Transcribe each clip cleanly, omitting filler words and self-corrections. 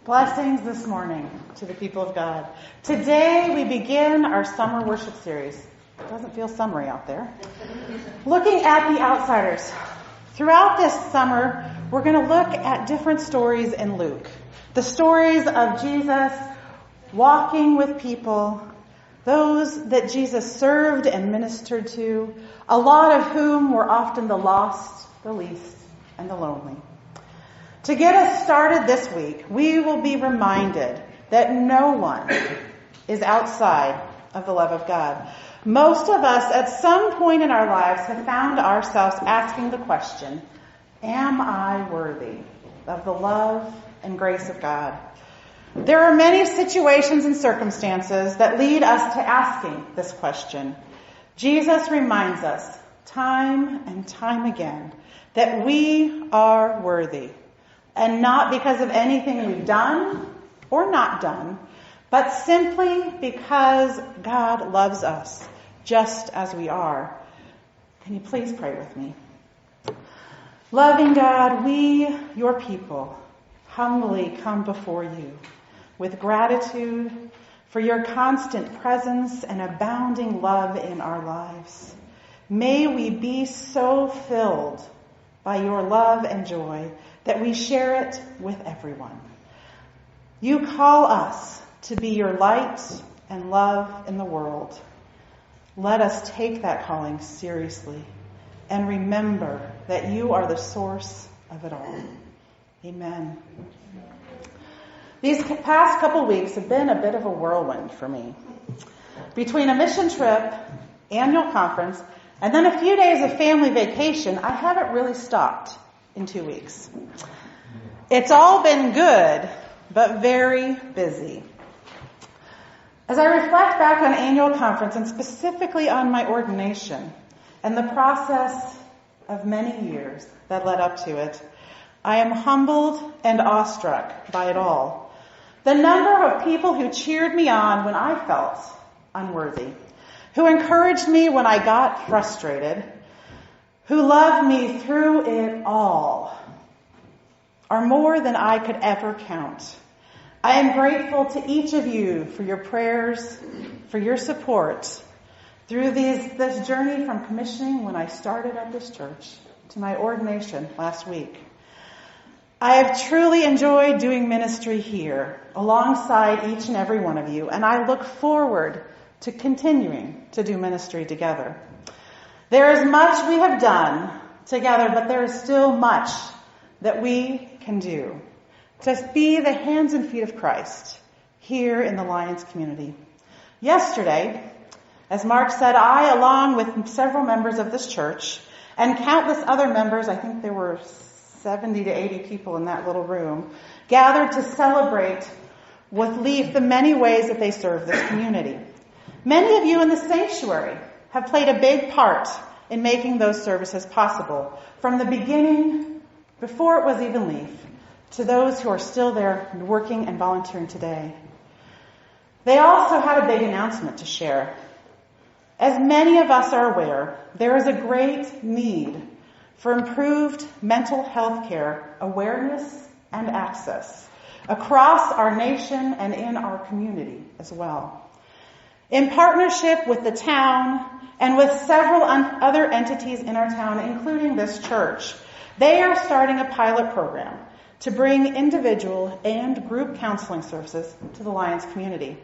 Blessings this morning to the people of God. Today we begin our summer worship series. It doesn't feel summery out there. Looking at the outsiders. Throughout this summer, we're going to look at different stories in Luke. The stories of Jesus walking with people, those that Jesus served and ministered to, a lot of whom were often the lost, the least, and the lonely. To get us started this week, we will be reminded that no one is outside of the love of God. Most of us at some point in our lives have found ourselves asking the question, am I worthy of the love and grace of God? There are many situations and circumstances that lead us to asking this question. Jesus reminds us time and time again that we are worthy. And not because of anything we've done or not done, but simply because God loves us just as we are. Can you please pray with me? Loving God, we, your people, humbly come before you with gratitude for your constant presence and abounding love in our lives. May we be so filled by your love and joy that we share it with everyone. You call us to be your light and love in the world. Let us take that calling seriously and remember that you are the source of it all. Amen. These past couple weeks have been a bit of a whirlwind for me. Between a mission trip, annual conference, and then a few days of family vacation, I haven't really stopped in 2 weeks. It's all been good, but very busy. As I reflect back on annual conference and specifically on my ordination and the process of many years that led up to it, I am humbled and awestruck by it all. The number of people who cheered me on when I felt unworthy, who encouraged me when I got frustrated, who loved me through it all, are more than I could ever count. I am grateful to each of you for your prayers, for your support through this journey from commissioning when I started at this church to my ordination last week. I have truly enjoyed doing ministry here alongside each and every one of you, and I look forward to continuing to do ministry together. There is much we have done together, but there is still much that we can do to be the hands and feet of Christ here in the Lions community. Yesterday, as Mark said, I, along with several members of this church and countless other members, I think there were 70 to 80 people in that little room, gathered to celebrate with Leaf the many ways that they serve this community. Many of you in the sanctuary have played a big part in making those services possible, from the beginning, before it was even Leaf, to those who are still there working and volunteering today. They also had a big announcement to share. As many of us are aware, there is a great need for improved mental health care awareness and access across our nation and in our community as well. In partnership with the town and with several other entities in our town, including this church, they are starting a pilot program to bring individual and group counseling services to the Lions community.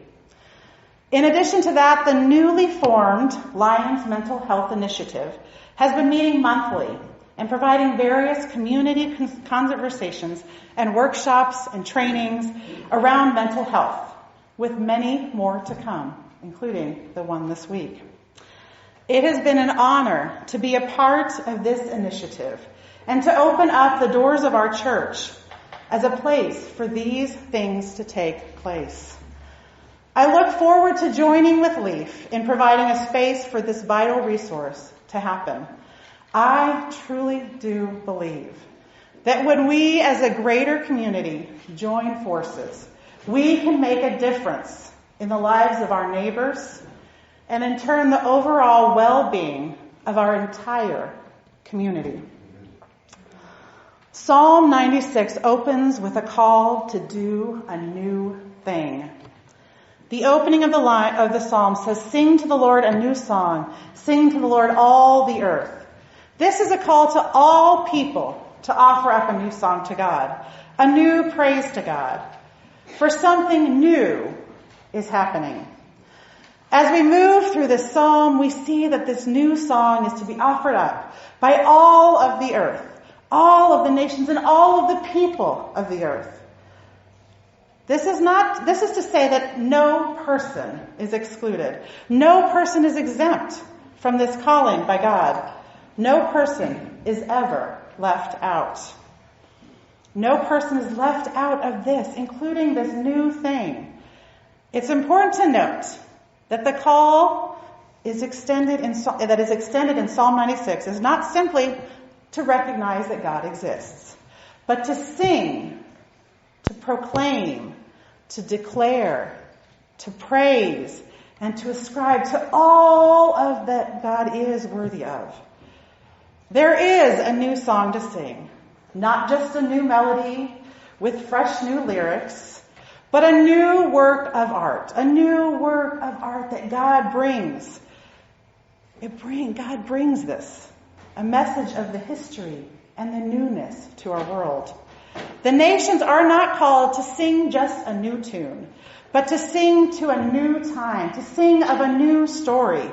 In addition to that, the newly formed Lions Mental Health Initiative has been meeting monthly and providing various community conversations and workshops and trainings around mental health, with many more to come, including the one this week. It has been an honor to be a part of this initiative and to open up the doors of our church as a place for these things to take place. I look forward to joining with Leaf in providing a space for this vital resource to happen. I truly do believe that when we as a greater community join forces, we can make a difference in the lives of our neighbors and in turn the overall well-being of our entire community. Psalm 96 opens with a call to do a new thing. The opening of the psalm says, "Sing to the Lord a new song. Sing to the Lord all the earth." This is a call to all people to offer up a new song to God, a new praise to God. For something new is happening. As we move through this psalm, we see that this new song is to be offered up by all of the earth, all of the nations, and all of the people of the earth. This is to say that no person is excluded. No person is exempt from this calling by God. No person is ever left out. No person is left out of this, including this new thing. It's important to note that the call that is extended in Psalm 96 is not simply to recognize that God exists, but to sing, to proclaim, to declare, to praise, and to ascribe to all of that God is worthy of. There is a new song to sing, not just a new melody with fresh new lyrics, but a new work of art, that God brings. God brings this, a message of the history and the newness to our world. The nations are not called to sing just a new tune, but to sing to a new time, to sing of a new story.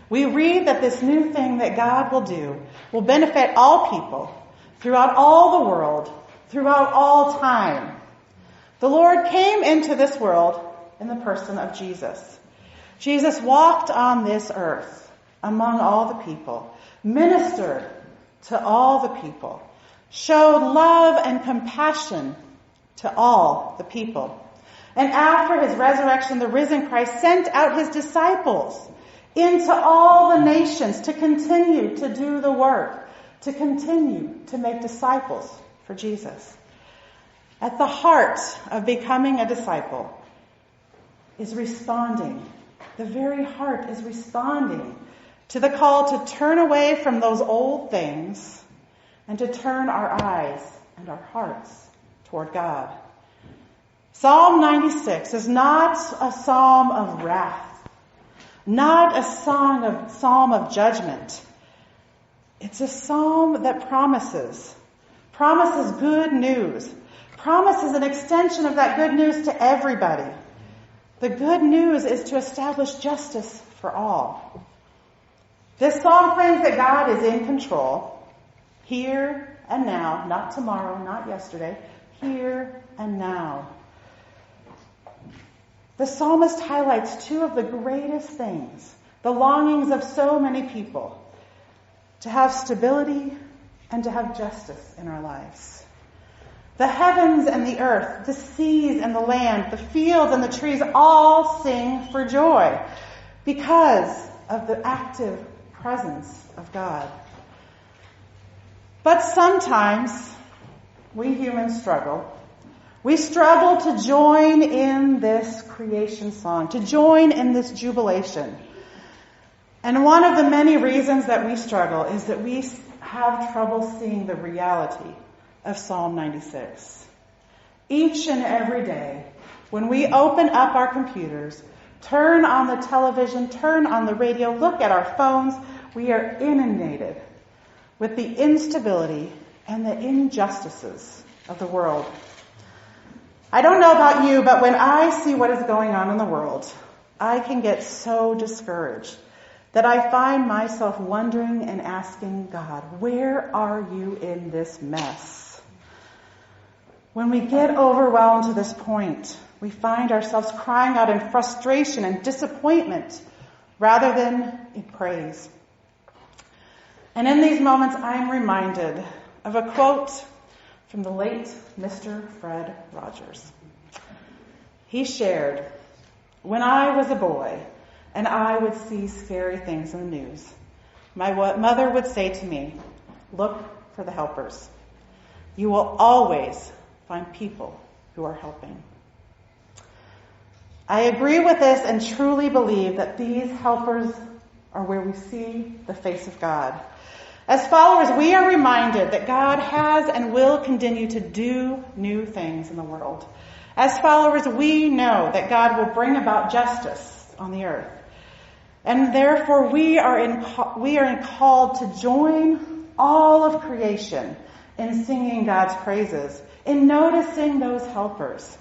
We read that this new thing that God will do will benefit all people throughout all the world, throughout all time. The Lord came into this world in the person of Jesus. Jesus walked on this earth among all the people, ministered to all the people, showed love and compassion to all the people. And after his resurrection, the risen Christ sent out his disciples into all the nations to continue to do the work, to continue to make disciples for Jesus. At the heart of becoming a disciple is responding. The very heart is responding to the call to turn away from those old things and to turn our eyes and our hearts toward God. Psalm 96 is not a psalm of wrath, not a psalm of judgment. It's a psalm that promises good news, promises an extension of that good news to everybody. The good news is to establish justice for all. This psalm claims that God is in control, here and now, not tomorrow, not yesterday, here and now. The psalmist highlights two of the greatest things, the longings of so many people, to have stability and to have justice in our lives. The heavens and the earth, the seas and the land, the fields and the trees all sing for joy because of the active presence of God. But sometimes we humans struggle. We struggle to join in this creation song, to join in this jubilation. And one of the many reasons that we struggle is that we have trouble seeing the reality of Psalm 96. Each and every day, when we open up our computers, turn on the television, turn on the radio, look at our phones, we are inundated with the instability and the injustices of the world. I don't know about you, but when I see what is going on in the world, I can get so discouraged that I find myself wondering and asking God, where are you in this mess? When we get overwhelmed to this point, we find ourselves crying out in frustration and disappointment rather than in praise. And in these moments, I'm reminded of a quote from the late Mr. Fred Rogers. He shared, "When I was a boy and I would see scary things in the news, my mother would say to me, 'Look for the helpers. You will always find people who are helping.'" I agree with this and truly believe that these helpers are where we see the face of God. As followers, we are reminded that God has and will continue to do new things in the world. As followers, we know that God will bring about justice on the earth. And therefore, we are called to join all of creation in singing God's praises, in noticing those helpers.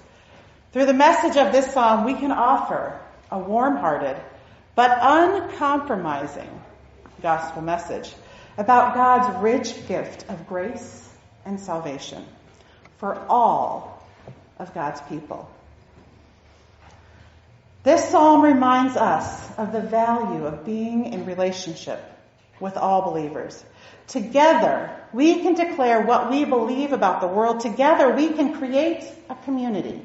Through the message of this psalm, we can offer a warm-hearted but uncompromising gospel message about God's rich gift of grace and salvation for all of God's people. This psalm reminds us of the value of being in relationship with all believers. Together, we can declare what we believe about the world. Together, we can create a community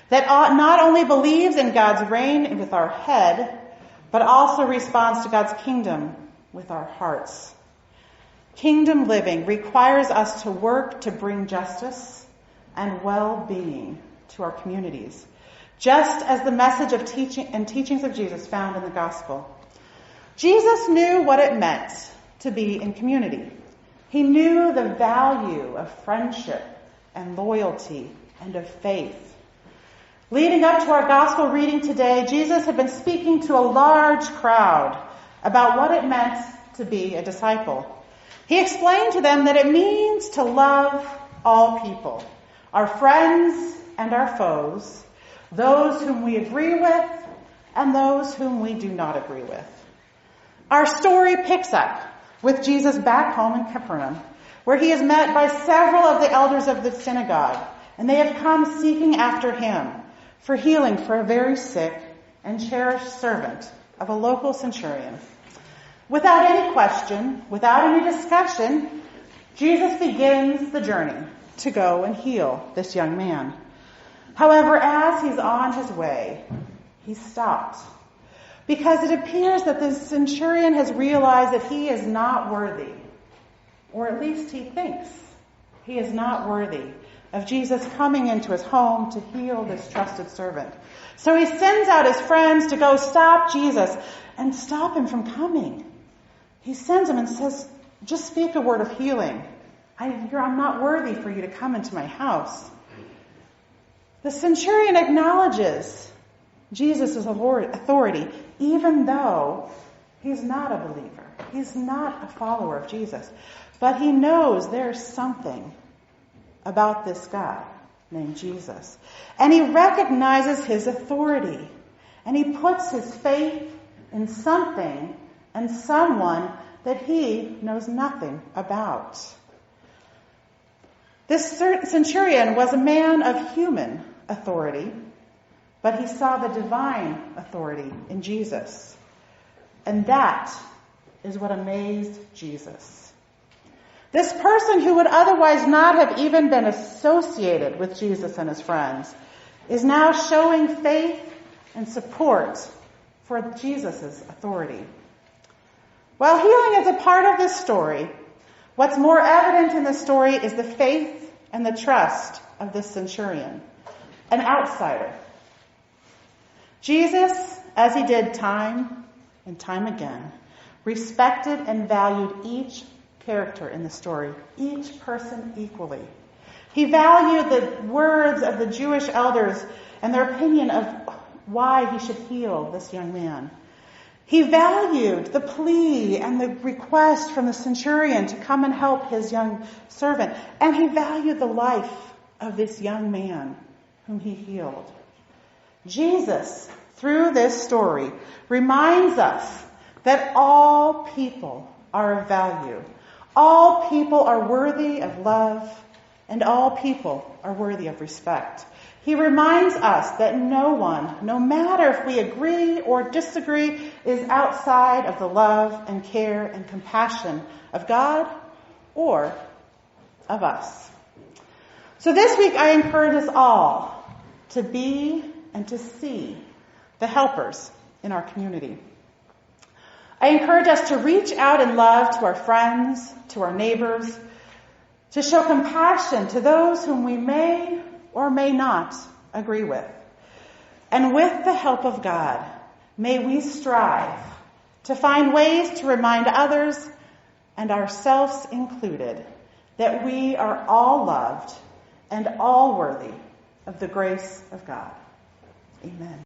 that not only believes in God's reign with our head, but also responds to God's kingdom with our hearts. Kingdom living requires us to work to bring justice and well-being to our communities, just as the message of teaching and teachings of Jesus found in the gospel. Jesus knew what it meant to be in community. He knew the value of friendship and loyalty and of faith. Leading up to our gospel reading today, Jesus had been speaking to a large crowd about what it meant to be a disciple. He explained to them that it means to love all people, our friends and our foes, those whom we agree with and those whom we do not agree with. Our story picks up with Jesus back home in Capernaum, where he is met by several of the elders of the synagogue, and they have come seeking after him for healing for a very sick and cherished servant of a local centurion. Without any question, without any discussion, Jesus begins the journey to go and heal this young man. However, as he's on his way, he's stopped because it appears that the centurion has realized that he is not worthy, or at least he thinks he is not worthy of Jesus coming into his home to heal this trusted servant. So he sends out his friends to go stop Jesus and stop him from coming. He sends them and says, just speak a word of healing. I'm not worthy for you to come into my house. The centurion acknowledges Jesus' authority, even though he's not a believer. He's not a follower of Jesus. But he knows there's something about this guy named Jesus. And he recognizes his authority. And he puts his faith in something and someone that he knows nothing about. This centurion was a man of human authority, but he saw the divine authority in Jesus. And that is what amazed Jesus. This person who would otherwise not have even been associated with Jesus and his friends is now showing faith and support for Jesus' authority. While healing is a part of this story, what's more evident in the story is the faith and the trust of this centurion, an outsider. Jesus, as he did time and time again, respected and valued each character in the story, each person equally. He valued the words of the Jewish elders and their opinion of why he should heal this young man. He valued the plea and the request from the centurion to come and help his young servant. And he valued the life of this young man whom he healed. Jesus, through this story, reminds us that all people are of value. All people are worthy of love, and all people are worthy of respect. He reminds us that no one, no matter if we agree or disagree, is outside of the love and care and compassion of God or of us. So this week I encourage us all to be and to see the helpers in our community. I encourage us to reach out in love to our friends, to our neighbors, to show compassion to those whom we may or may not agree with. And with the help of God, may we strive to find ways to remind others and ourselves included, that we are all loved and all worthy of the grace of God. Amen.